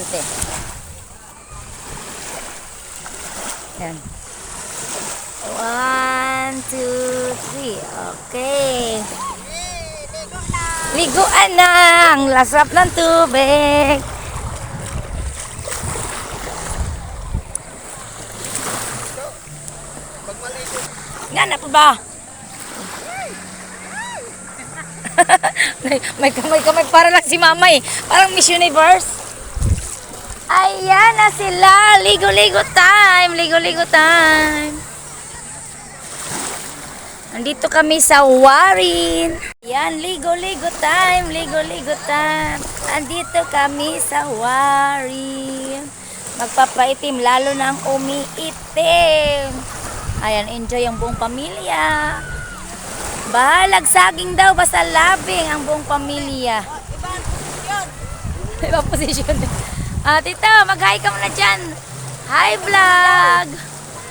importante. Yan. 1, 2, 3. Okay. Liguan na ang lasap ng tubig. Nga na po ba? may kamay para lang si mama eh. Parang Miss Universe. Ayan na sila. Ligo-ligo time. Ligo-ligo time. Nandito kami sa Warin. Ayan, ligo-ligo time. Ligo-ligo time. Nandito kami sa Warin. Magpapaitim lalo na ang umiitim. Ayan, enjoy ang buong pamilya. Bahalag saging daw, basta labing ang buong pamilya. Ibang posisyon. Tito, mag-hi ka muna dyan. Hi vlog.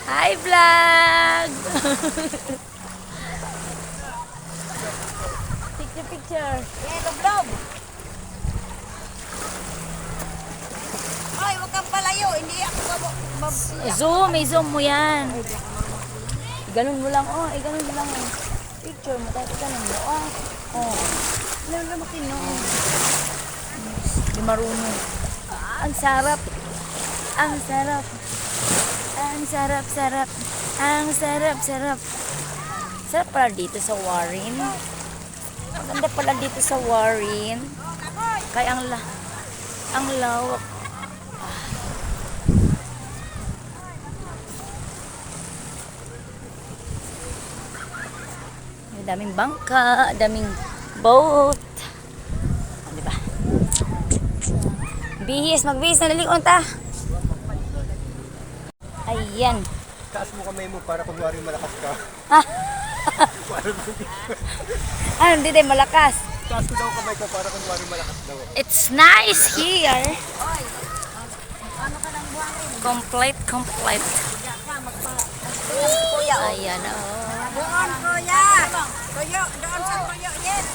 Hi vlog. Picture. Love. Ay, wag kang palayo. Hindi ako Zoom mo yan. Ganun mo lang, ganun mo lang. Picture mo, tayo ganun mo. Ano na makino? Di marunong. Ang sarap. Ang sarap. Ang sarap. Ang sarap. Sarap pala dito sa Warin. Maganda pala dito sa Warin. Kaya ang lawak. Daming bangka, daming boat. Diba? Magbihis na liligon ta. Ayan. Taas mo kamay mo para kunwari malakas ka. Ano, hindi din malakas. Taas ko daw kamay ko para kunwari malakas daw. It's nice here. Complete. Ayan, Doon, kuya. Tuyo, doon sa tuyo, yes.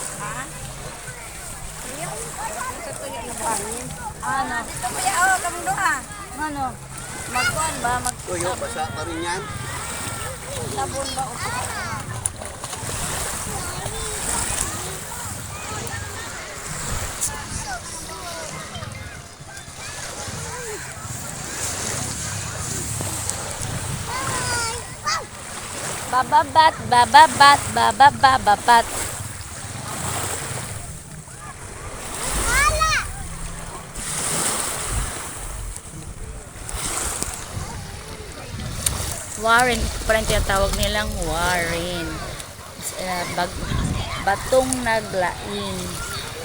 Tuyo? Sa tuyo na bangin. Dito kuya, kami doon. Ano? Magkuhan ba? Tuyo, basa pa rin yan. Sabon ba? Bababat. Warin, parang tinatawag nilang Warin. Batong naglain.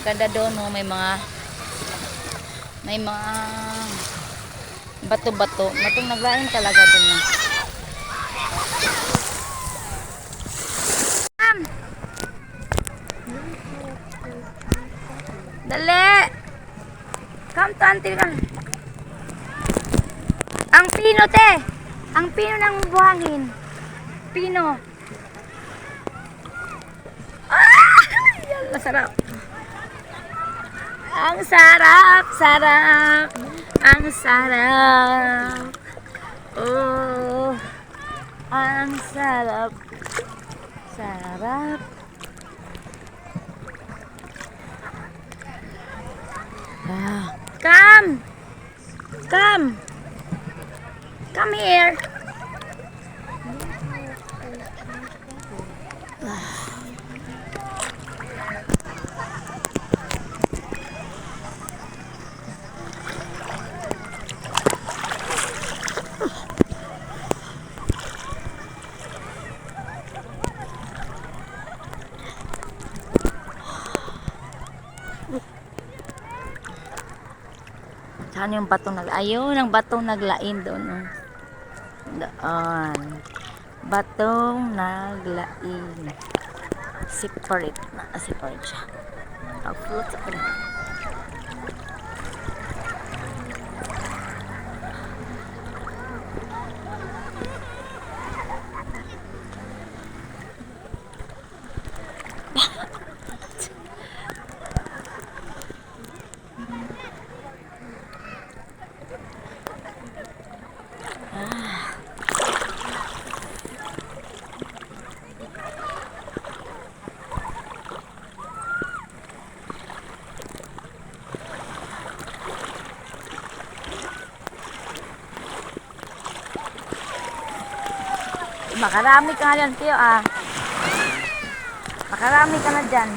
Ganda doon, may mga bato-bato. Batong naglain talaga doon. Dali! Come to auntie ka. Ang pino, te! Ang pino ng buhangin. Pino. Yan, masarap. Ang sarap. Ang sarap. Oh, ang sarap. Come here. Saan yung batong ayun, ang batong naglain doon. Doon. Batong naglain. Separate siya. Float sa kanya. Makarami ka na dyan, Tio, ah. Makarami ka na dyan.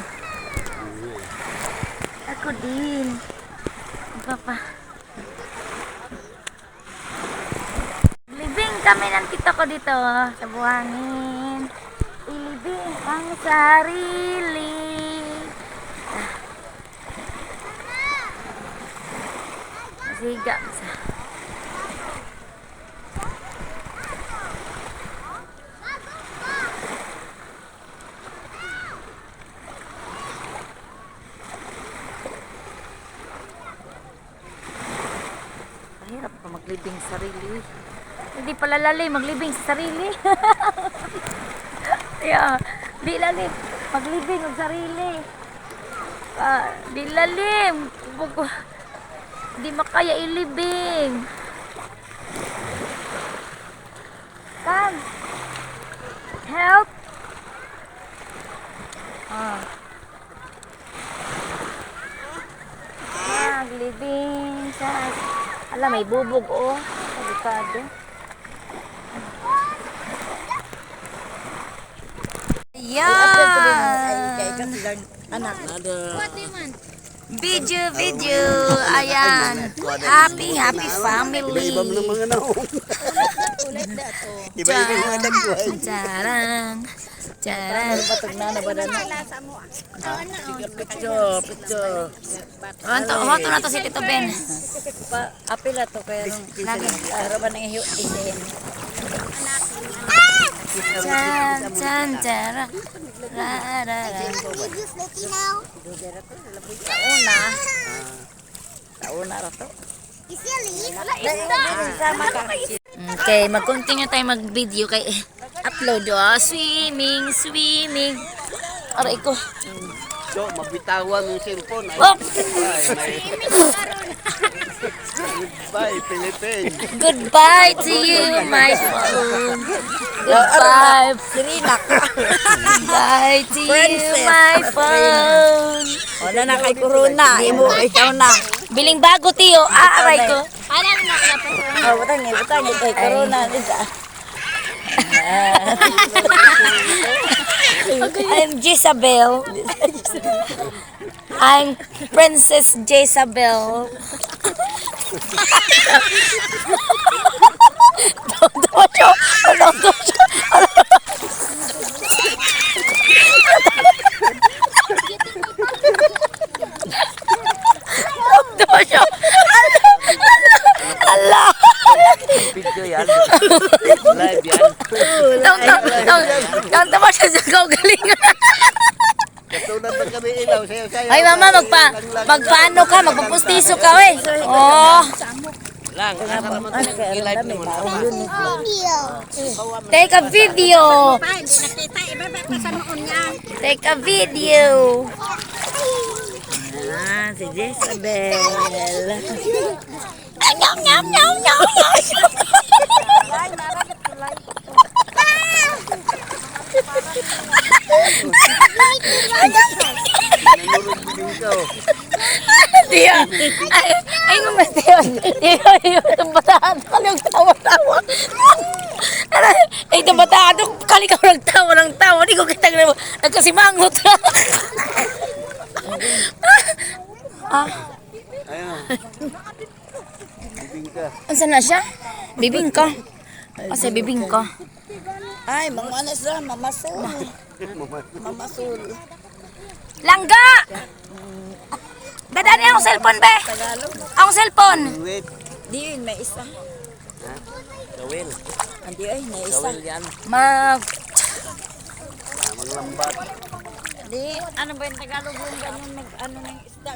Ako din. Iba pa. Libing kami ng tito ko dito sa buhangin. Ilibing ang sarili. Siga sa. Mahirap pa maglibing sa sarili. Hindi pala lalim maglibing sa sarili. Yeah, di lalim maglibing sa sarili. Di lalim. Di makaya ilibing. Come. Help. Maglibing sa... Ala, may bubog, oh. Delikado. Ayan. Anak. Video. Ayan. Happy family. Iba mo ng mga naong. Iba-iba yung mga nagbuhay. Charang. Batog na ba na? Picture. Hoto na to si Tito Ben. Apila to kaya nung araban ng isin. Charang. Tauna ra to. Okay, mag-continue tayo mag-video kay upload. Swimming. Aray ko. So, mabitawan yung cellphone. Oh! Goodbye, Philippines. Goodbye to you, my phone. Goodbye. Goodbye to you, my phone. Wala na kay corona, imo ikaw na. Biling bago, Tio. Aray ko. Butang kay corona nila. I'm Jezabel. I'm Princess Jezabel. Video yan. Live yan. Tama siya sa kaugalingan. Katulad ba kami ilaw? Sayo-sayo. Ay mama, magpaano ka? Magpupustiso ka, we. Oh. Lang, i-live naman. Take a video. Nakita iba pa sa noon niya. Take a video. Si Jezabel. Nyam. Dia. Ay ngumestiyon. Yung bataan kaliw tawa-tawa. Ay itong bataan kalikaw nagtawa. Di ko kita nagkasimangot. Ayun. Bibing ka. Ansa na siya? Bibingka. Kasi bibingka. Ay, mga sa mamasul. Mamasul. Langga! Dadaan niya ang cellphone, be. Ang cellphone. Wait. Di may isa. Gawin. Andi ay may isa. Yan. Maglambat. Di ano ba yung Tagalog yung ganyan ano ng isda?